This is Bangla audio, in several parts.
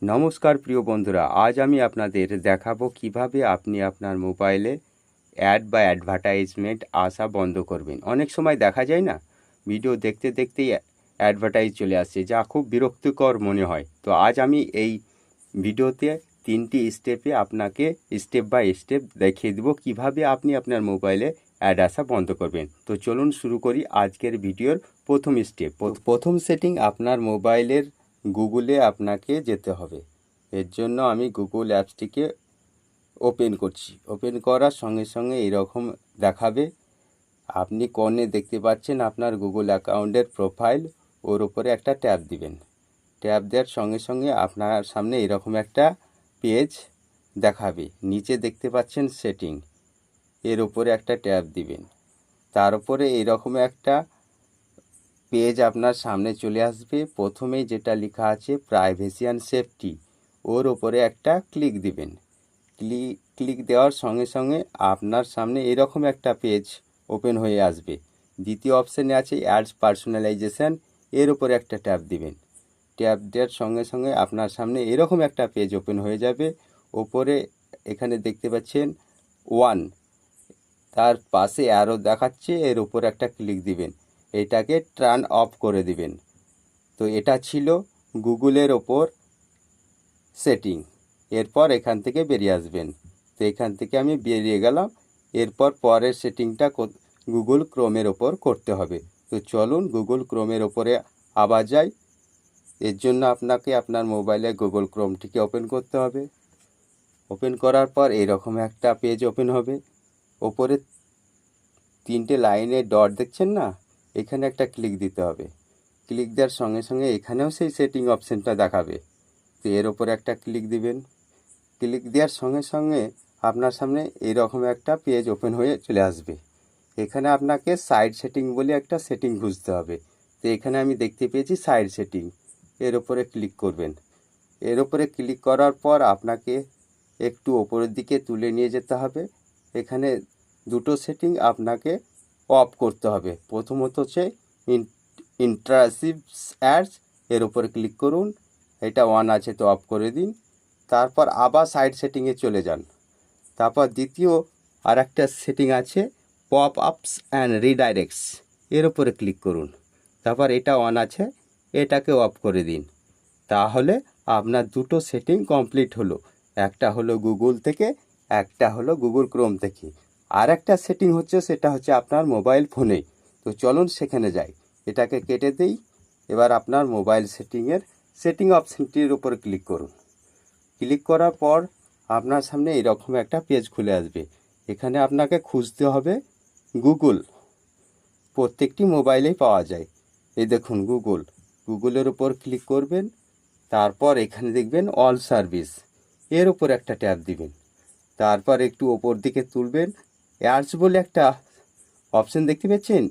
নমস্কার প্রিয় বন্ধুরা, আজ আমি আপনাদের দেখাবো কিভাবে আপনি আপনার মোবাইলে অ্যাড বা অ্যাডভার্টাইজমেন্ট আসা বন্ধ করবেন। অনেক সময় দেখা যায় না, ভিডিও দেখতে দেখতেই অ্যাডভার্টাইজ চলে আসছে, যা খুব বিরক্তিকর মনে হয়। তো আজ আমি এই ভিডিওতে 3টি স্টেপে আপনাকে স্টেপ বাই স্টেপ দেখিয়ে দেবো কিভাবে আপনি আপনার মোবাইলে অ্যাড আসা বন্ধ করবেন। তো চলুন শুরু করি আজকের ভিডিওর প্রথম স্টেপ। প্রথম সেটিং, আপনার মোবাইলের গুগলে আপনাকে যেতে হবে। এর জন্য আমি গুগল অ্যাপসটিকে ওপেন করছি। ওপেন করার সঙ্গে সঙ্গে এরকম দেখাবে। আপনি কর্নে দেখতে পাচ্ছেন আপনার গুগল অ্যাকাউন্টের প্রোফাইল, ওর উপরে একটা ট্যাপ দিবেন। ট্যাপ দেওয়ার সঙ্গে সঙ্গে আপনার সামনে এরকম একটা পেজ দেখাবে। নিচে দেখতে পাচ্ছেন সেটিং, এর উপরে একটা ট্যাপ দিবেন। তার উপরে এরকম একটা পেজ আপনার সামনে চলে আসবে। প্রথমেই যেটা লেখা আছে প্রাইভেসি অ্যান্ড সেফটি, ওর ওপরে একটা ক্লিক দিবেন। ক্লিক দেওয়ার সঙ্গে সঙ্গে আপনার সামনে এরকম একটা পেজ ওপেন হয়ে আসবে। দ্বিতীয় অপশানে আছে অ্যাডস পার্সোনালাইজেশন, এর ওপরে একটা ট্যাপ দিবেন। ট্যাপ দেওয়ার সঙ্গে সঙ্গে আপনার সামনে এরকম একটা পেজ ওপেন হয়ে যাবে। ওপরে এখানে দেখতে পাচ্ছেন 1, তার পাশে অ্যারো দেখাচ্ছে, এর উপর একটা ক্লিক দিবেন। এটাকে টার্ন অফ করে দিবেন। তো এটা ছিল গুগলের ওপর সেটিং। এরপর এখান থেকে বেরিয়ে আসবেন। তো এখান থেকে আমি বেরিয়ে গেলাম। এরপর পরের সেটিংটা গুগল ক্রোমের ওপর করতে হবে। তো চলুন গুগল ক্রোমের ওপরে আবার যাই। এর জন্য আপনাকে আপনার মোবাইলে গুগল ক্রোমটিকে ওপেন করতে হবে। ওপেন করার পর এরকম একটা পেজ ওপেন হবে। ওপরে 3টে লাইনে ডট দেখছেন না, এখানে একটা ক্লিক দিতে হবে। ক্লিক দেওয়ার সঙ্গে সঙ্গে এখানেও সেই সেটিং অপশানটা দেখাবে। তো এর ওপরে একটা ক্লিক দিবেন। ক্লিক দেওয়ার সঙ্গে সঙ্গে আপনার সামনে এরকম একটা পেজ ওপেন হয়ে চলে আসবে। এখানে আপনাকে সাইড সেটিং বলে একটা সেটিং খুঁজতে হবে। তো এখানে আমি দেখতে পেয়েছি সাইড সেটিং, এর ওপরে ক্লিক করবেন। এর ওপরে ক্লিক করার পর আপনাকে একটু ওপরের দিকে তুলে নিয়ে যেতে হবে। এখানে দুটো সেটিং আপনাকে অফ করতে হবে। প্রথমত হচ্ছে ইন্ট্রাসিভ অ্যাডস, এর উপরে ক্লিক করুন। এটা অন আছে তো অফ করে দিন। তারপর আবার সাইড সেটিংয়ে চলে যান। তারপর দ্বিতীয় আর একটা সেটিং আছে পপ আপস অ্যান্ড রিডাইরেক্টস, এর উপরে ক্লিক করুন। তারপর এটা অন আছে, এটাকে অফ করে দিন। তাহলে আপনার দুটো সেটিং কমপ্লিট হলো। একটা হলো গুগল থেকে, একটা হলো গুগল ক্রোম থেকে। আর একটা সেটিং হচ্ছে, সেটা হচ্ছে আপনার মোবাইল ফোনেই। তো চলুন সেখানে যাই। এটাকে কেটে দিই। এবার আপনার মোবাইল সেটিং অপশানটির উপর ক্লিক করুন। ক্লিক করার পর আপনার সামনে এরকম একটা পেজ খুলে আসবে। এখানে আপনাকে খুঁজতে হবে গুগল। প্রত্যেকটি মোবাইলেই পাওয়া যায়। এই দেখুন গুগলের উপর ক্লিক করবেন। তারপর এখানে দেখবেন অল সার্ভিস, এর উপর একটা ট্যাপ দিবেন। তারপর একটু ওপর দিকে তুলবেন, অ্যাডস বলে একটা অপশান দেখতে পাচ্ছেন,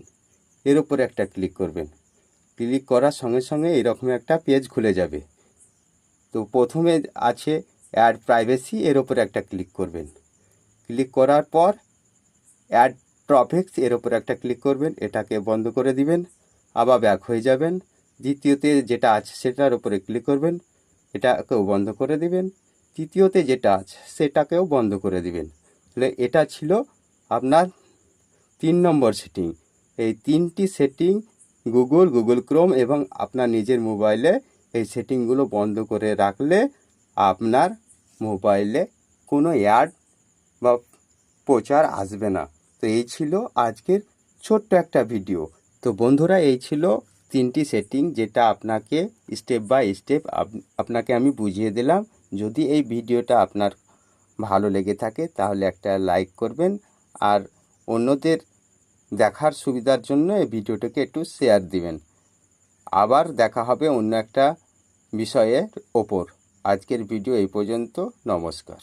এর উপর একটা ক্লিক করবেন। ক্লিক করার সঙ্গে সঙ্গে এরকম একটা পেজ খুলে যাবে। তো প্রথমে আছে অ্যাড প্রাইভেসি, এর উপর একটা ক্লিক করবেন। ক্লিক করার পর অ্যাড ট্রফিক্স, এর উপর একটা ক্লিক করবেন। এটাকে বন্ধ করে দিবেন, আবার ব্যাক হয়ে যাবেন। দ্বিতীয়তে যেটা আছে সেটার উপরে ক্লিক করবেন, এটাকেও বন্ধ করে দিবেন। তৃতীয়তে যেটা আছে সেটাকেও বন্ধ করে দিবেন। তাহলে এটা ছিল আপনার 3 নম্বর সেটিং। এই 3টি সেটিং গুগল ক্রোম এবং আপনার নিজের মোবাইলে এই সেটিংগুলো বন্ধ করে রাখলে আপনার মোবাইলে কোনো অ্যাড বা প্রচার আসবে না। তো এই ছিল আজকের ছোট্ট একটা ভিডিও। তো বন্ধুরা, এই ছিল 3টি সেটিং, যেটা আপনাকে স্টেপ বাই স্টেপ আপনাকে আমি বুঝিয়ে দিলাম। যদি এই ভিডিওটা আপনার ভালো লেগে থাকে তাহলে একটা লাইক করবেন, আর অন্যদের দেখার সুবিধার জন্য এই ভিডিওটাকে একটু শেয়ার দিবেন। আবার দেখা হবে অন্য একটা বিষয়ের ওপর। আজকের ভিডিও এই পর্যন্ত। নমস্কার।